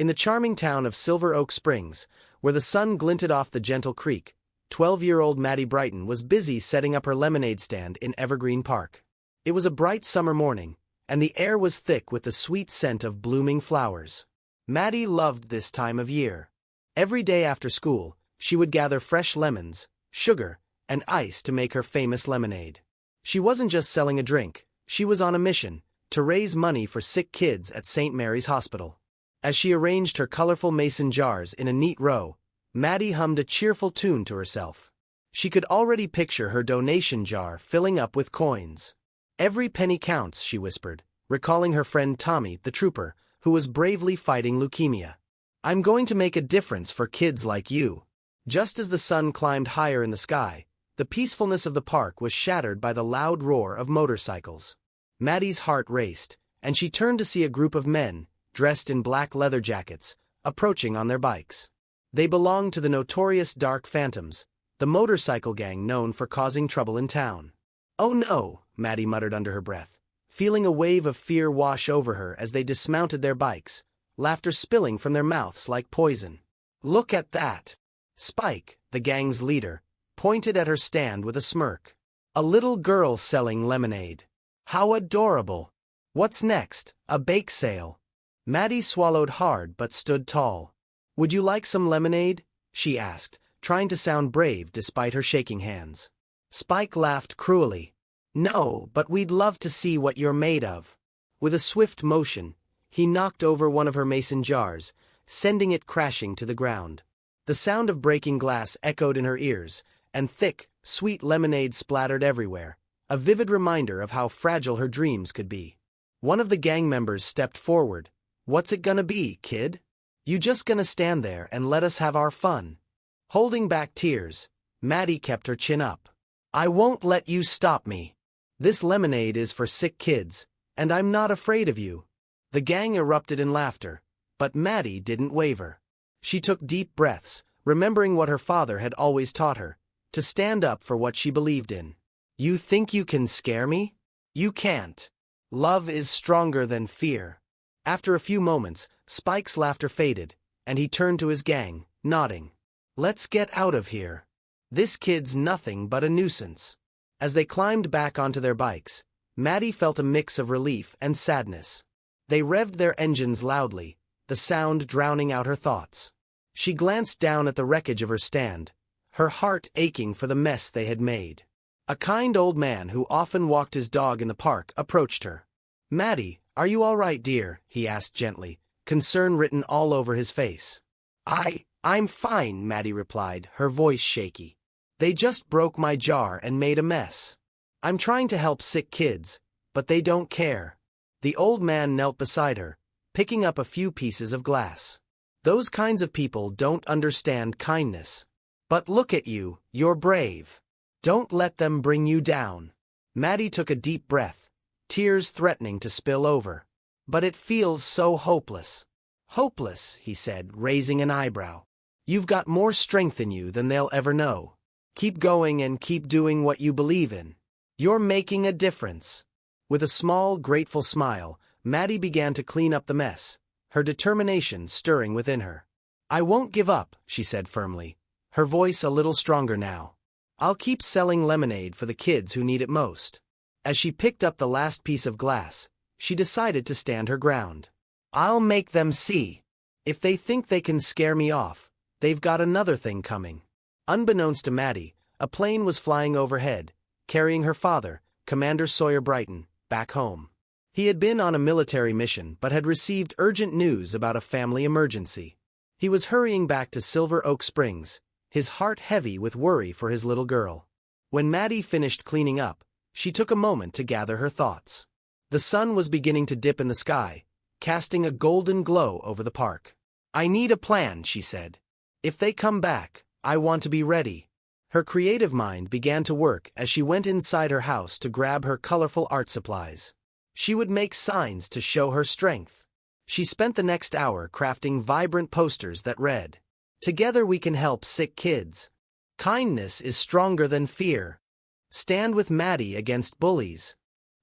In the charming town of Silver Oak Springs, where the sun glinted off the gentle creek, 12-year-old Maddie Brighton was busy setting up her lemonade stand in Evergreen Park. It was a bright summer morning, and the air was thick with the sweet scent of blooming flowers. Maddie loved this time of year. Every day after school, she would gather fresh lemons, sugar, and ice to make her famous lemonade. She wasn't just selling a drink, she was on a mission to raise money for sick kids at St. Mary's Hospital. As she arranged her colorful mason jars in a neat row, Maddie hummed a cheerful tune to herself. She could already picture her donation jar filling up with coins. "Every penny counts," she whispered, recalling her friend Tommy, the trooper, who was bravely fighting leukemia. "I'm going to make a difference for kids like you." Just as the sun climbed higher in the sky, the peacefulness of the park was shattered by the loud roar of motorcycles. Maddie's heart raced, and she turned to see a group of men, dressed in black leather jackets, approaching on their bikes. They belonged to the notorious Dark Phantoms, the motorcycle gang known for causing trouble in town. "Oh no," Maddie muttered under her breath, feeling a wave of fear wash over her as they dismounted their bikes, laughter spilling from their mouths like poison. "Look at that!" Spike, the gang's leader, pointed at her stand with a smirk. "A little girl selling lemonade. How adorable! What's next, a bake sale?" Maddie swallowed hard but stood tall. "Would you like some lemonade?" she asked, trying to sound brave despite her shaking hands. Spike laughed cruelly. "No, but we'd love to see what you're made of." With a swift motion, he knocked over one of her mason jars, sending it crashing to the ground. The sound of breaking glass echoed in her ears, and thick, sweet lemonade splattered everywhere, a vivid reminder of how fragile her dreams could be. One of the gang members stepped forward. "What's it gonna be, kid? You just gonna stand there and let us have our fun?" Holding back tears, Maddie kept her chin up. "I won't let you stop me. This lemonade is for sick kids, and I'm not afraid of you." The gang erupted in laughter, but Maddie didn't waver. She took deep breaths, remembering what her father had always taught her, to stand up for what she believed in. "You think you can scare me? You can't. Love is stronger than fear." After a few moments, Spike's laughter faded, and he turned to his gang, nodding. "Let's get out of here. This kid's nothing but a nuisance." As they climbed back onto their bikes, Maddie felt a mix of relief and sadness. They revved their engines loudly, the sound drowning out her thoughts. She glanced down at the wreckage of her stand, her heart aching for the mess they had made. A kind old man who often walked his dog in the park approached her. "Maddie, are you all right, dear?" he asked gently, concern written all over his face. I'm fine," Maddie replied, her voice shaky. "They just broke my jar and made a mess. I'm trying to help sick kids, but they don't care." The old man knelt beside her, picking up a few pieces of glass. "Those kinds of people don't understand kindness. But look at you, you're brave. Don't let them bring you down." Maddie took a deep breath, tears threatening to spill over. "But it feels so hopeless." "Hopeless," he said, raising an eyebrow. "You've got more strength in you than they'll ever know. Keep going and keep doing what you believe in. You're making a difference." With a small, grateful smile, Maddie began to clean up the mess, her determination stirring within her. "I won't give up," she said firmly, her voice a little stronger now. "I'll keep selling lemonade for the kids who need it most." As she picked up the last piece of glass, she decided to stand her ground. "I'll make them see. If they think they can scare me off, they've got another thing coming." Unbeknownst to Maddie, a plane was flying overhead, carrying her father, Commander Sawyer Brighton, back home. He had been on a military mission but had received urgent news about a family emergency. He was hurrying back to Silver Oak Springs, his heart heavy with worry for his little girl. When Maddie finished cleaning up, she took a moment to gather her thoughts. The sun was beginning to dip in the sky, casting a golden glow over the park. "I need a plan," she said. "If they come back, I want to be ready." Her creative mind began to work as she went inside her house to grab her colorful art supplies. She would make signs to show her strength. She spent the next hour crafting vibrant posters that read, "Together we can help sick kids. Kindness is stronger than fear. Stand with Maddie against bullies."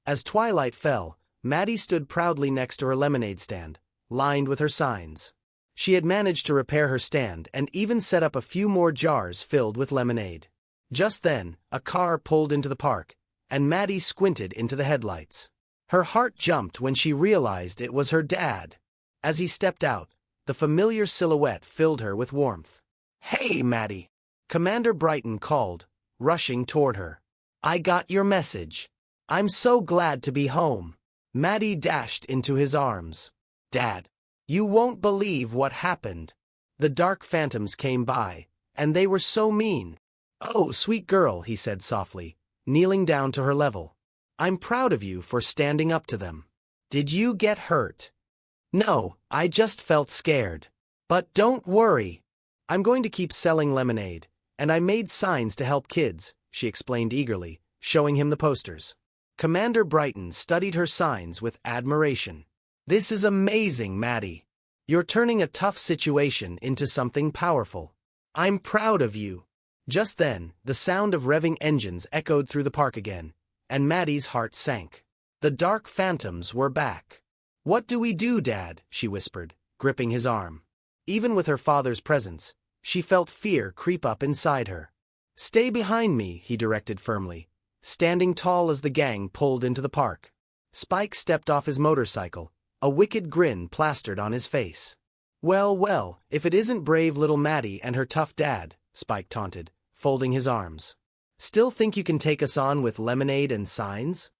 As twilight fell, Maddie stood proudly next to her lemonade stand, lined with her signs. She had managed to repair her stand and even set up a few more jars filled with lemonade. Just then, a car pulled into the park, and Maddie squinted into the headlights. Her heart jumped when she realized it was her dad. As he stepped out, the familiar silhouette filled her with warmth. "Hey, Maddie!" Commander Brighton called, rushing toward her. "I got your message. I'm so glad to be home." Maddie dashed into his arms. "Dad, you won't believe what happened. The dark phantoms came by, and they were so mean." "Oh, sweet girl," he said softly, kneeling down to her level. "I'm proud of you for standing up to them. Did you get hurt?" "No, I just felt scared. But don't worry. I'm going to keep selling lemonade, and I made signs to help kids," she explained eagerly, showing him the posters. Commander Brighton studied her signs with admiration. "This is amazing, Maddie. You're turning a tough situation into something powerful. I'm proud of you." Just then, the sound of revving engines echoed through the park again, and Maddie's heart sank. The dark phantoms were back. "What do we do, Dad?" she whispered, gripping his arm. Even with her father's presence, she felt fear creep up inside her. "Stay behind me," he directed firmly, standing tall as the gang pulled into the park. Spike stepped off his motorcycle, a wicked grin plastered on his face. "Well, well, if it isn't brave little Maddie and her tough dad," Spike taunted, folding his arms. "Still think you can take us on with lemonade and signs?"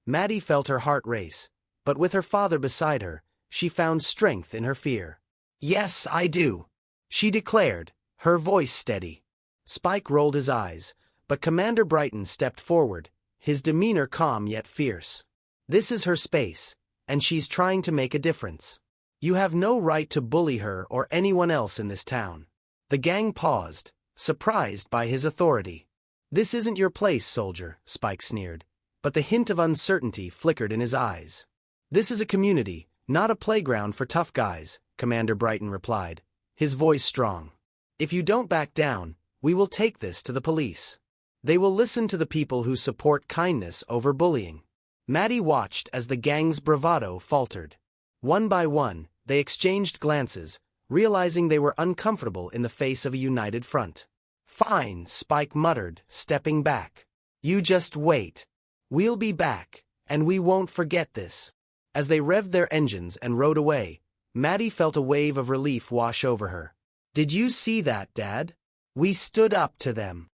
Maddie felt her heart race, but with her father beside her, she found strength in her fear. "Yes, I do," she declared, her voice steady. Spike rolled his eyes, but Commander Brighton stepped forward, his demeanor calm yet fierce. "This is her space, and she's trying to make a difference. You have no right to bully her or anyone else in this town." The gang paused, surprised by his authority. "This isn't your place, soldier," Spike sneered, but the hint of uncertainty flickered in his eyes. "This is a community, not a playground for tough guys," Commander Brighton replied, his voice strong. "If you don't back down, we will take this to the police. They will listen to the people who support kindness over bullying." Maddie watched as the gang's bravado faltered. One by one, they exchanged glances, realizing they were uncomfortable in the face of a united front. "Fine," Spike muttered, stepping back. "You just wait. We'll be back, and we won't forget this." As they revved their engines and rode away, Maddie felt a wave of relief wash over her. "Did you see that, Dad? We stood up to them."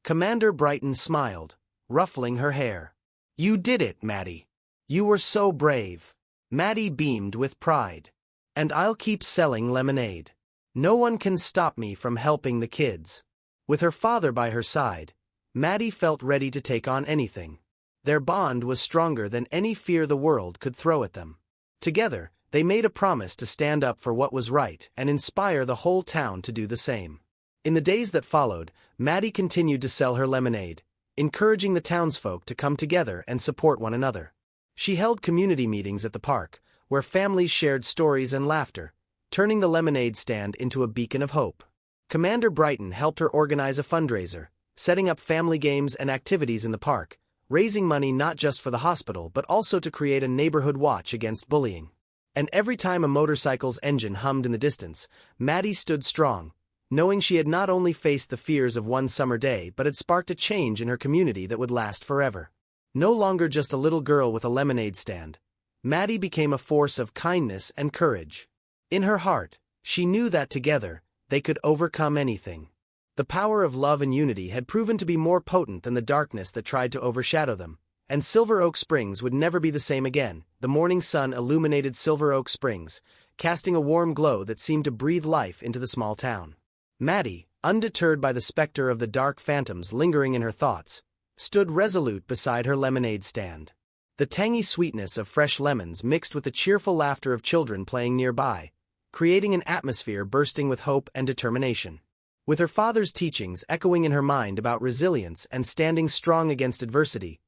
Commander Brighton smiled, ruffling her hair. "You did it, Maddie. You were so brave." Maddie beamed with pride. "And I'll keep selling lemonade. No one can stop me from helping the kids." With her father by her side, Maddie felt ready to take on anything. Their bond was stronger than any fear the world could throw at them. Together, they made a promise to stand up for what was right and inspire the whole town to do the same. In the days that followed, Maddie continued to sell her lemonade, encouraging the townsfolk to come together and support one another. She held community meetings at the park, where families shared stories and laughter, turning the lemonade stand into a beacon of hope. Commander Brighton helped her organize a fundraiser, setting up family games and activities in the park, raising money not just for the hospital but also to create a neighborhood watch against bullying. And every time a motorcycle's engine hummed in the distance, Maddie stood strong, knowing she had not only faced the fears of one summer day but had sparked a change in her community that would last forever. No longer just a little girl with a lemonade stand, Maddie became a force of kindness and courage. In her heart, she knew that together, they could overcome anything. The power of love and unity had proven to be more potent than the darkness that tried to overshadow them, and Silver Oak Springs would never be the same again. The morning sun illuminated Silver Oak Springs, casting a warm glow that seemed to breathe life into the small town. Maddie, undeterred by the specter of the dark phantoms lingering in her thoughts, stood resolute beside her lemonade stand. The tangy sweetness of fresh lemons mixed with the cheerful laughter of children playing nearby, creating an atmosphere bursting with hope and determination. With her father's teachings echoing in her mind about resilience and standing strong against adversity,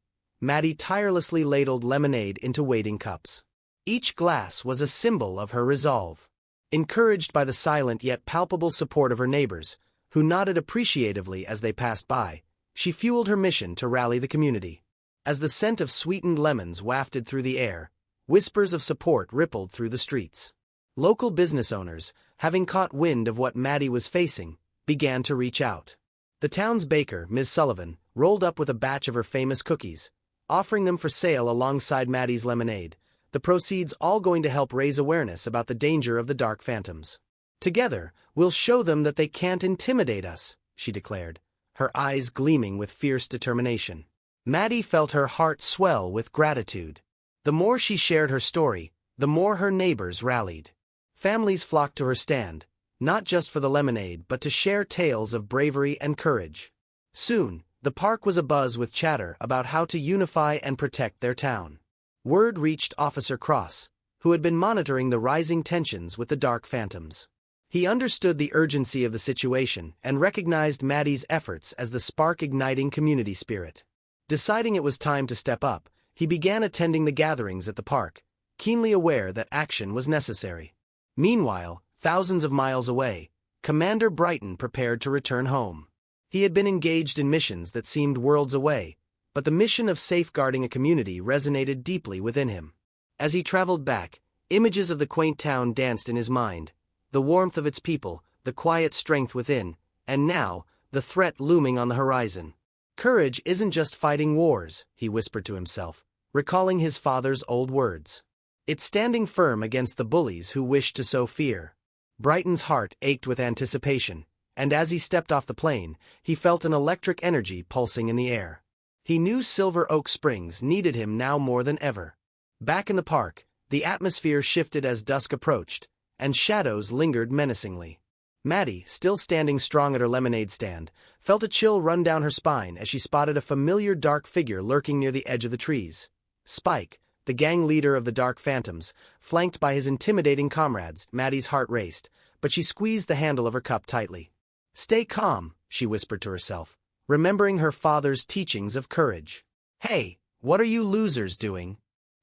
Maddie tirelessly ladled lemonade into waiting cups. Each glass was a symbol of her resolve. Encouraged by the silent yet palpable support of her neighbors, who nodded appreciatively as they passed by, she fueled her mission to rally the community. As the scent of sweetened lemons wafted through the air, Whispers of support rippled through the streets. Local business owners, having caught wind of what Maddie was facing, began to reach out. The town's baker, Ms. Sullivan, rolled up with a batch of her famous cookies, offering them for sale alongside Maddie's lemonade, the proceeds all going to help raise awareness about the danger of the dark phantoms. "Together, we'll show them that they can't intimidate us," she declared, her eyes gleaming with fierce determination. Maddie felt her heart swell with gratitude. The more she shared her story, the more her neighbors rallied. Families flocked to her stand, not just for the lemonade but to share tales of bravery and courage. Soon, the park was abuzz with chatter about how to unify and protect their town. Word reached Officer Cross, who had been monitoring the rising tensions with the dark phantoms. He understood the urgency of the situation and recognized Maddie's efforts as the spark igniting community spirit. Deciding it was time to step up, he began attending the gatherings at the park, keenly aware that action was necessary. Meanwhile, thousands of miles away, Commander Brighton prepared to return home. He had been engaged in missions that seemed worlds away, but the mission of safeguarding a community resonated deeply within him. As he traveled back, images of the quaint town danced in his mind, the warmth of its people, the quiet strength within, and now, the threat looming on the horizon. "Courage isn't just fighting wars," he whispered to himself, recalling his father's old words. "It's standing firm against the bullies who wish to sow fear." Brighton's heart ached with anticipation, and as he stepped off the plane, he felt an electric energy pulsing in the air. He knew Silver Oak Springs needed him now more than ever. Back in the park, the atmosphere shifted as dusk approached, and shadows lingered menacingly. Maddie, still standing strong at her lemonade stand, felt a chill run down her spine as she spotted a familiar dark figure lurking near the edge of the trees. Spike, the gang leader of the Dark Phantoms, flanked by his intimidating comrades. Maddie's heart raced, but she squeezed the handle of her cup tightly. "Stay calm," she whispered to herself, remembering her father's teachings of courage. "Hey, what are you losers doing?"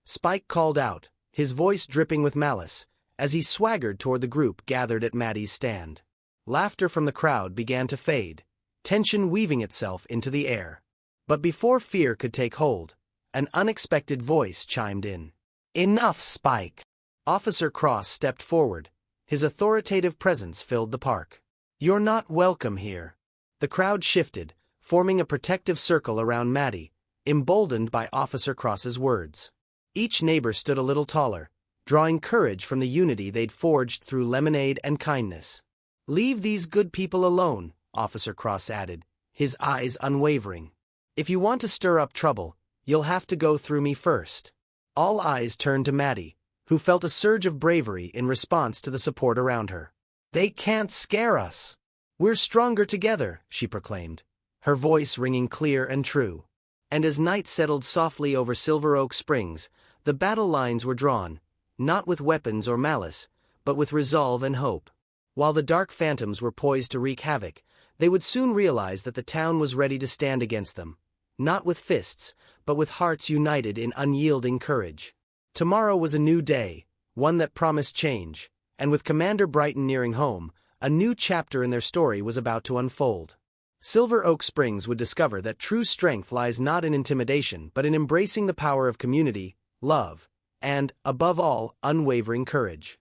Spike called out, his voice dripping with malice, as he swaggered toward the group gathered at Maddie's stand. Laughter from the crowd began to fade, tension weaving itself into the air. But before fear could take hold, an unexpected voice chimed in. "Enough, Spike!" Officer Cross stepped forward, his authoritative presence filled the park. "You're not welcome here." The crowd shifted, forming a protective circle around Maddie, emboldened by Officer Cross's words. Each neighbor stood a little taller, drawing courage from the unity they'd forged through lemonade and kindness. "Leave these good people alone," Officer Cross added, his eyes unwavering. "If you want to stir up trouble, you'll have to go through me first." All eyes turned to Maddie, who felt a surge of bravery in response to the support around her. "They can't scare us. We're stronger together," she proclaimed, her voice ringing clear and true. And as night settled softly over Silver Oak Springs, the battle lines were drawn, not with weapons or malice, but with resolve and hope. While the Dark Phantoms were poised to wreak havoc, they would soon realize that the town was ready to stand against them, not with fists, but with hearts united in unyielding courage. Tomorrow was a new day, one that promised change, and with Commander Brighton nearing home, a new chapter in their story was about to unfold. Silver Oak Springs would discover that true strength lies not in intimidation but in embracing the power of community, love, and, above all, unwavering courage.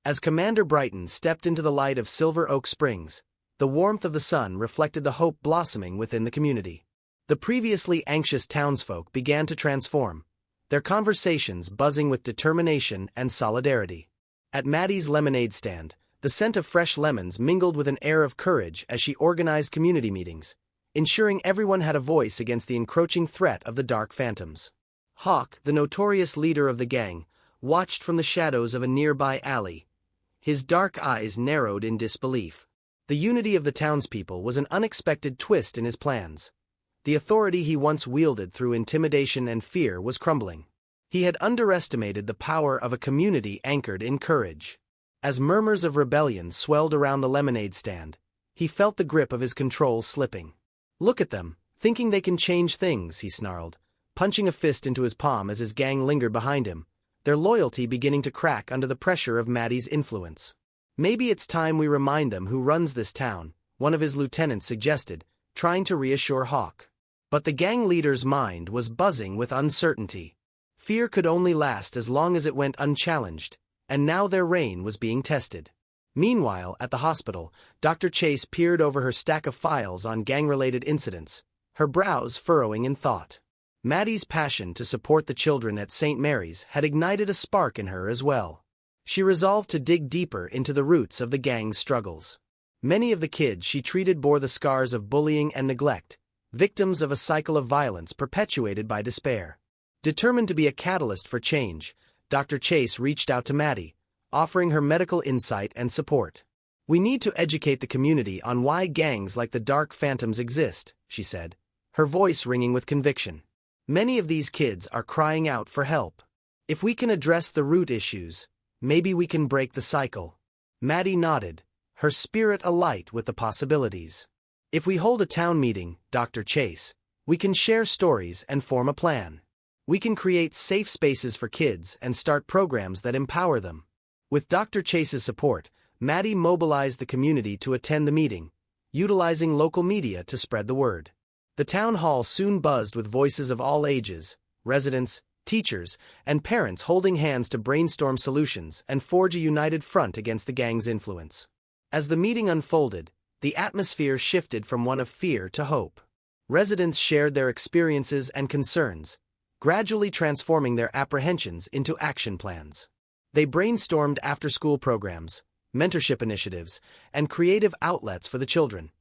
As Commander Brighton stepped into the light of Silver Oak Springs, the warmth of the sun reflected the hope blossoming within the community. The previously anxious townsfolk began to transform, their conversations buzzing with determination and solidarity. At Maddie's lemonade stand, the scent of fresh lemons mingled with an air of courage as she organized community meetings, ensuring everyone had a voice against the encroaching threat of the Dark Phantoms. Hawk, the notorious leader of the gang, watched from the shadows of a nearby alley, his dark eyes narrowed in disbelief. The unity of the townspeople was an unexpected twist in his plans. The authority he once wielded through intimidation and fear was crumbling. He had underestimated the power of a community anchored in courage. As murmurs of rebellion swelled around the lemonade stand, he felt the grip of his control slipping. "Look at them, thinking they can change things," he snarled, punching a fist into his palm as his gang lingered behind him, their loyalty beginning to crack under the pressure of Maddie's influence. "Maybe it's time we remind them who runs this town," one of his lieutenants suggested, trying to reassure Hawk. But the gang leader's mind was buzzing with uncertainty. Fear could only last as long as it went unchallenged, and now their reign was being tested. Meanwhile, at the hospital, Dr. Chase peered over her stack of files on gang-related incidents, her brows furrowing in thought. Maddie's passion to support the children at St. Mary's had ignited a spark in her as well. She resolved to dig deeper into the roots of the gang's struggles. Many of the kids she treated bore the scars of bullying and neglect, victims of a cycle of violence perpetuated by despair. Determined to be a catalyst for change, Dr. Chase reached out to Maddie, offering her medical insight and support. "We need to educate the community on why gangs like the Dark Phantoms exist," she said, her voice ringing with conviction. "Many of these kids are crying out for help. If we can address the root issues, maybe we can break the cycle." Maddie nodded, her spirit alight with the possibilities. "If we hold a town meeting, Dr. Chase, we can share stories and form a plan. We can create safe spaces for kids and start programs that empower them." With Dr. Chase's support, Maddie mobilized the community to attend the meeting, utilizing local media to spread the word. The town hall soon buzzed with voices of all ages, residents, teachers, and parents holding hands to brainstorm solutions and forge a united front against the gang's influence. As the meeting unfolded, the atmosphere shifted from one of fear to hope. Residents shared their experiences and concerns, gradually transforming their apprehensions into action plans. They brainstormed after-school programs, mentorship initiatives, and creative outlets for the children,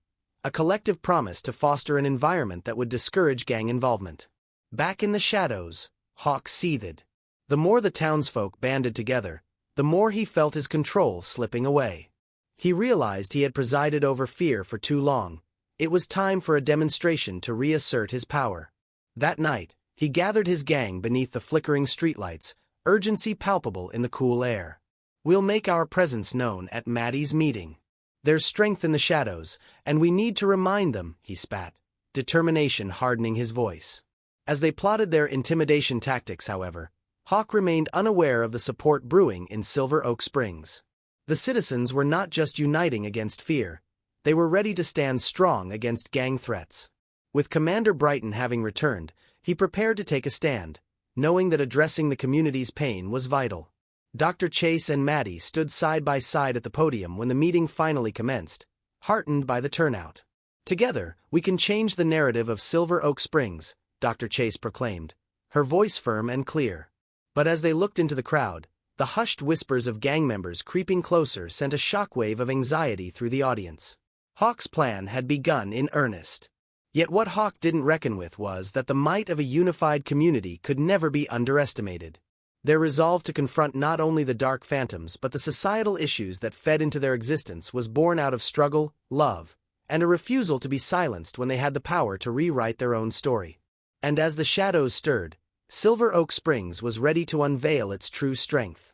a collective promise to foster an environment that would discourage gang involvement. Back in the shadows, Hawk seethed. The more the townsfolk banded together, the more he felt his control slipping away. He realized he had presided over fear for too long. It was time for a demonstration to reassert his power. That night, he gathered his gang beneath the flickering streetlights, urgency palpable in the cool air. "We'll make our presence known at Maddie's meeting. There's strength in the shadows, and we need to remind them," he spat, determination hardening his voice. As they plotted their intimidation tactics, however, Hawk remained unaware of the support brewing in Silver Oak Springs. The citizens were not just uniting against fear, they were ready to stand strong against gang threats. With Commander Brighton having returned, he prepared to take a stand, knowing that addressing the community's pain was vital. Dr. Chase and Maddie stood side by side at the podium when the meeting finally commenced, heartened by the turnout. "Together, we can change the narrative of Silver Oak Springs," Dr. Chase proclaimed, her voice firm and clear. But as they looked into the crowd, the hushed whispers of gang members creeping closer sent a shockwave of anxiety through the audience. Hawk's plan had begun in earnest. Yet what Hawk didn't reckon with was that the might of a unified community could never be underestimated. Their resolve to confront not only the Dark Phantoms but the societal issues that fed into their existence was born out of struggle, love, and a refusal to be silenced when they had the power to rewrite their own story. And as the shadows stirred, Silver Oak Springs was ready to unveil its true strength.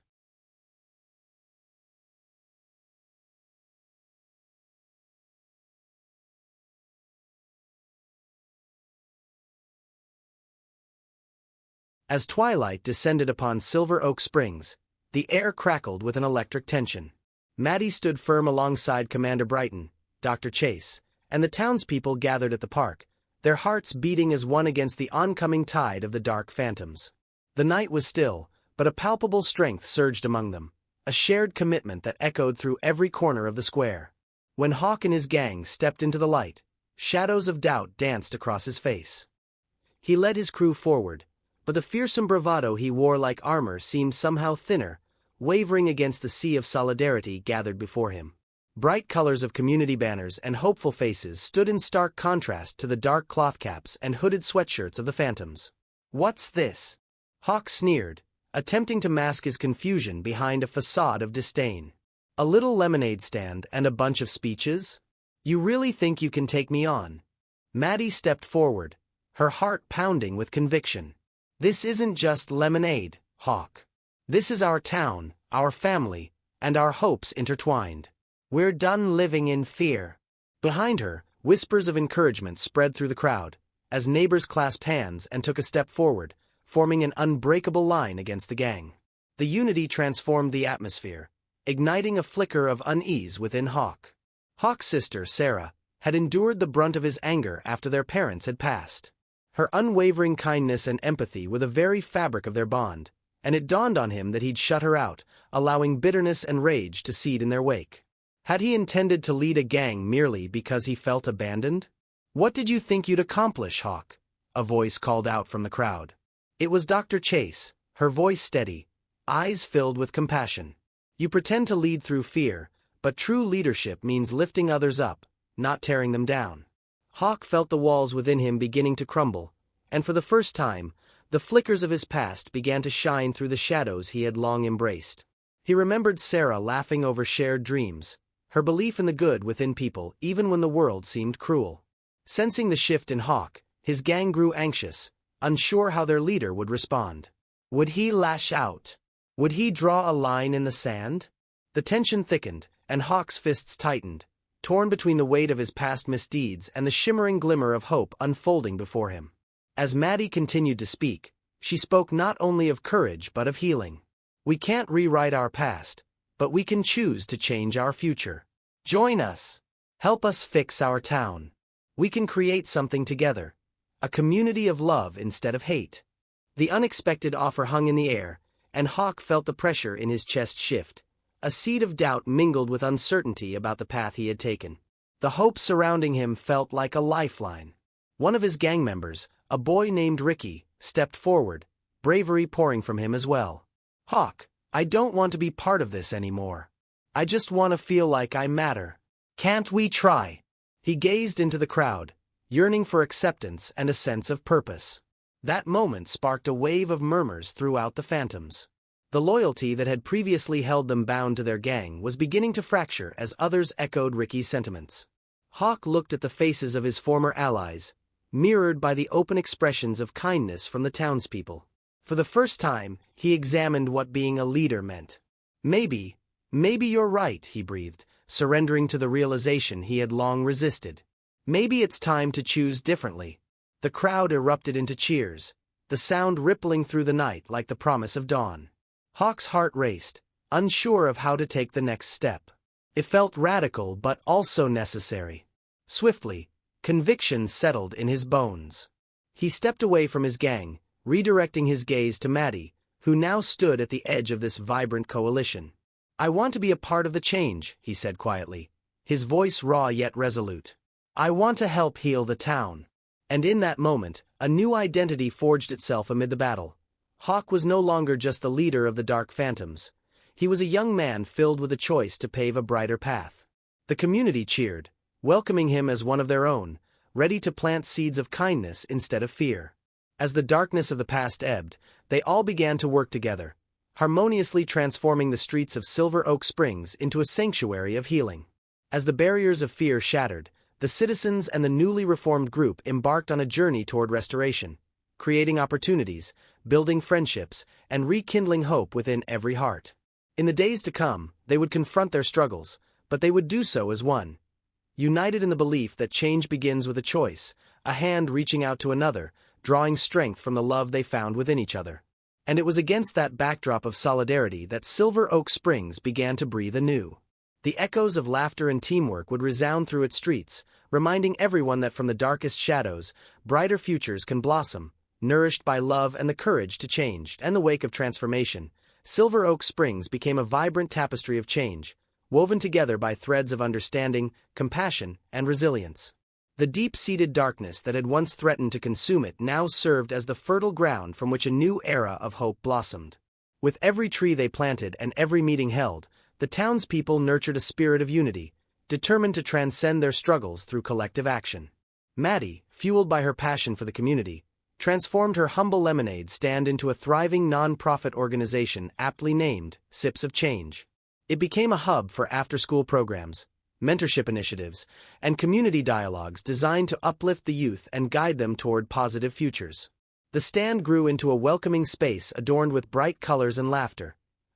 As twilight descended upon Silver Oak Springs, the air crackled with an electric tension. Maddie stood firm alongside Commander Brighton, Dr. Chase, and the townspeople gathered at the park, their hearts beating as one against the oncoming tide of the Dark Phantoms. The night was still, but a palpable strength surged among them, a shared commitment that echoed through every corner of the square. When Hawk and his gang stepped into the light, shadows of doubt danced across his face. He led his crew forward, but the fearsome bravado he wore like armor seemed somehow thinner, wavering against the sea of solidarity gathered before him. Bright colors of community banners and hopeful faces stood in stark contrast to the dark cloth caps and hooded sweatshirts of the Phantoms. "What's this?" Hawk sneered, attempting to mask his confusion behind a facade of disdain. "A little lemonade stand and a bunch of speeches? You really think you can take me on?" Maddie stepped forward, her heart pounding with conviction. "This isn't just lemonade, Hawk. This is our town, our family, and our hopes intertwined. We're done living in fear." Behind her, whispers of encouragement spread through the crowd, as neighbors clasped hands and took a step forward, forming an unbreakable line against the gang. The unity transformed the atmosphere, igniting a flicker of unease within Hawk. Hawk's sister, Sarah, had endured the brunt of his anger after their parents had passed. Her unwavering kindness and empathy were the very fabric of their bond, and it dawned on him that he'd shut her out, allowing bitterness and rage to seed in their wake. Had he intended to lead a gang merely because he felt abandoned? "What did you think you'd accomplish, Hawk?" a voice called out from the crowd. It was Dr. Chase, her voice steady, eyes filled with compassion. "You pretend to lead through fear, but true leadership means lifting others up, not tearing them down." Hawk felt the walls within him beginning to crumble, and for the first time, the flickers of his past began to shine through the shadows he had long embraced. He remembered Sarah laughing over shared dreams, her belief in the good within people even when the world seemed cruel. Sensing the shift in Hawk, his gang grew anxious, unsure how their leader would respond. Would he lash out? Would he draw a line in the sand? The tension thickened, and Hawk's fists tightened, torn between the weight of his past misdeeds and the shimmering glimmer of hope unfolding before him. As Maddie continued to speak, she spoke not only of courage but of healing. "We can't rewrite our past, but we can choose to change our future. Join us. Help us fix our town. We can create something together. A community of love instead of hate." The unexpected offer hung in the air, and Hawk felt the pressure in his chest shift. A seed of doubt mingled with uncertainty about the path he had taken. The hope surrounding him felt like a lifeline. One of his gang members, a boy named Ricky, stepped forward, bravery pouring from him as well. "Hawk, I don't want to be part of this anymore. I just want to feel like I matter. Can't we try?" He gazed into the crowd, yearning for acceptance and a sense of purpose. That moment sparked a wave of murmurs throughout the Phantoms. The loyalty that had previously held them bound to their gang was beginning to fracture as others echoed Ricky's sentiments. Hawk looked at the faces of his former allies, mirrored by the open expressions of kindness from the townspeople. For the first time, he examined what being a leader meant. Maybe you're right," he breathed, surrendering to the realization he had long resisted. "Maybe it's time to choose differently." The crowd erupted into cheers, the sound rippling through the night like the promise of dawn. Hawk's heart raced, unsure of how to take the next step. It felt radical but also necessary. Swiftly, conviction settled in his bones. He stepped away from his gang, redirecting his gaze to Maddie, who now stood at the edge of this vibrant coalition. "I want to be a part of the change," he said quietly, his voice raw yet resolute. "I want to help heal the town." And in that moment, a new identity forged itself amid the battle. Hawk was no longer just the leader of the Dark Phantoms. He was a young man filled with a choice to pave a brighter path. The community cheered, welcoming him as one of their own, ready to plant seeds of kindness instead of fear. As the darkness of the past ebbed, they all began to work together, harmoniously transforming the streets of Silver Oak Springs into a sanctuary of healing. As the barriers of fear shattered, the citizens and the newly reformed group embarked on a journey toward restoration, creating opportunities, building friendships, and rekindling hope within every heart. In the days to come, they would confront their struggles, but they would do so as one, united in the belief that change begins with a choice, a hand reaching out to another, drawing strength from the love they found within each other. And it was against that backdrop of solidarity that Silver Oak Springs began to breathe anew. The echoes of laughter and teamwork would resound through its streets, reminding everyone that from the darkest shadows, brighter futures can blossom, nourished by love and the courage to change. In the wake of transformation, Silver Oak Springs became a vibrant tapestry of change, woven together by threads of understanding, compassion, and resilience. The deep-seated darkness that had once threatened to consume it now served as the fertile ground from which a new era of hope blossomed. With every tree they planted and every meeting held, the townspeople nurtured a spirit of unity, determined to transcend their struggles through collective action. Maddie, fueled by her passion for the community, transformed her humble lemonade stand into a thriving non-profit organization aptly named Sips of Change. It became a hub for after-school programs, mentorship initiatives, and community dialogues designed to uplift the youth and guide them toward positive futures. The stand grew into a welcoming space adorned with bright colors and laughter,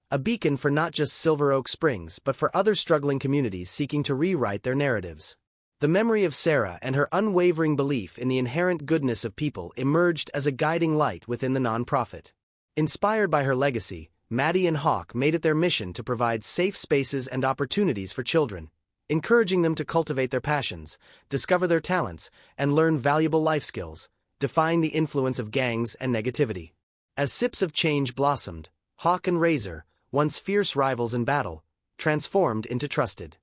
a beacon for not just Silver Oak Springs but for other struggling communities seeking to rewrite their narratives. The memory of Sarah and her unwavering belief in the inherent goodness of people emerged as a guiding light within the nonprofit. Inspired by her legacy, Maddie and Hawk made it their mission to provide safe spaces and opportunities for children, encouraging them to cultivate their passions, discover their talents, and learn valuable life skills, defying the influence of gangs and negativity. As sips of change blossomed, Hawk and Razor, once fierce rivals in battle, transformed into trusted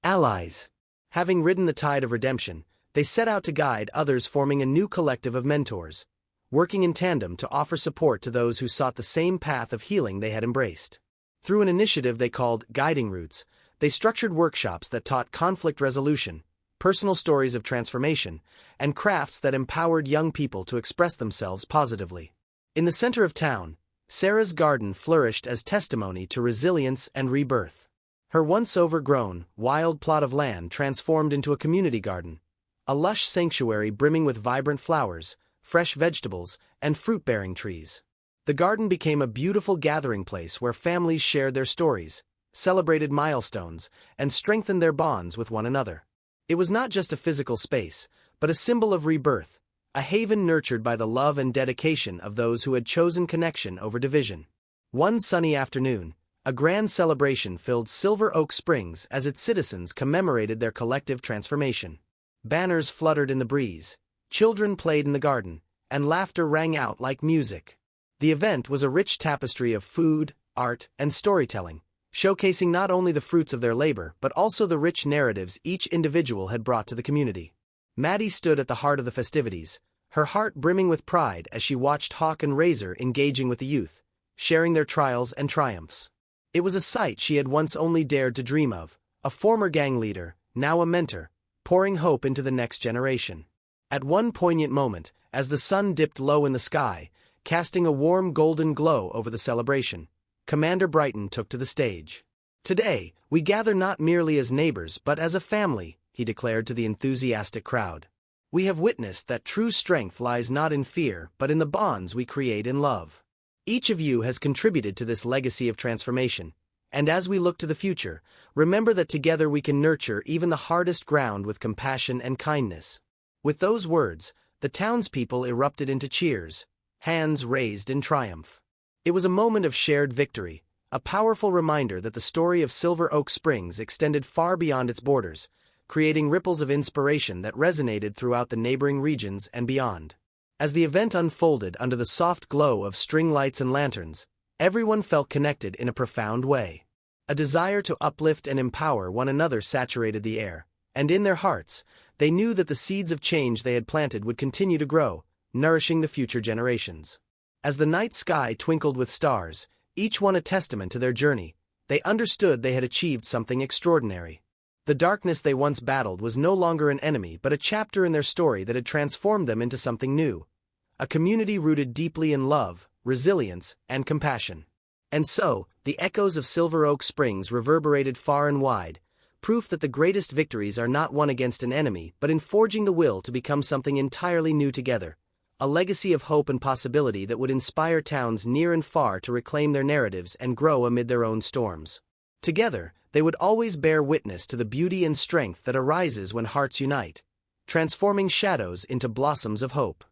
allies. Having ridden the tide of redemption, they set out to guide others, forming a new collective of mentors, working in tandem to offer support to those who sought the same path of healing they had embraced. Through an initiative they called Guiding Roots, they structured workshops that taught conflict resolution, personal stories of transformation, and crafts that empowered young people to express themselves positively. In the center of town, Sarah's garden flourished as testimony to resilience and rebirth. Her once overgrown, wild plot of land transformed into a community garden, a lush sanctuary brimming with vibrant flowers, fresh vegetables, and fruit-bearing trees. The garden became a beautiful gathering place where families shared their stories, celebrated milestones, and strengthened their bonds with one another. It was not just a physical space, but a symbol of rebirth, a haven nurtured by the love and dedication of those who had chosen connection over division. One sunny afternoon, a grand celebration filled Silver Oak Springs as its citizens commemorated their collective transformation. Banners fluttered in the breeze, children played in the garden, and laughter rang out like music. The event was a rich tapestry of food, art, and storytelling, showcasing not only the fruits of their labor but also the rich narratives each individual had brought to the community. Maddie stood at the heart of the festivities, her heart brimming with pride as she watched Hawk and Razor engaging with the youth, sharing their trials and triumphs. It was a sight she had once only dared to dream of, a former gang leader, now a mentor, pouring hope into the next generation. At one poignant moment, as the sun dipped low in the sky, casting a warm golden glow over the celebration, Commander Brighton took to the stage. "Today, we gather not merely as neighbors but as a family," he declared to the enthusiastic crowd. "We have witnessed that true strength lies not in fear but in the bonds we create in love. Each of you has contributed to this legacy of transformation, and as we look to the future, remember that together we can nurture even the hardest ground with compassion and kindness." With those words, the townspeople erupted into cheers, hands raised in triumph. It was a moment of shared victory, a powerful reminder that the story of Silver Oak Springs extended far beyond its borders, creating ripples of inspiration that resonated throughout the neighboring regions and beyond. As the event unfolded under the soft glow of string lights and lanterns, everyone felt connected in a profound way. A desire to uplift and empower one another saturated the air, and in their hearts, they knew that the seeds of change they had planted would continue to grow, nourishing the future generations. As the night sky twinkled with stars, each one a testament to their journey, they understood they had achieved something extraordinary. The darkness they once battled was no longer an enemy but a chapter in their story that had transformed them into something new, a community rooted deeply in love, resilience, and compassion. And so, the echoes of Silver Oak Springs reverberated far and wide, proof that the greatest victories are not won against an enemy but in forging the will to become something entirely new together, a legacy of hope and possibility that would inspire towns near and far to reclaim their narratives and grow amid their own storms. Together, they would always bear witness to the beauty and strength that arises when hearts unite, transforming shadows into blossoms of hope.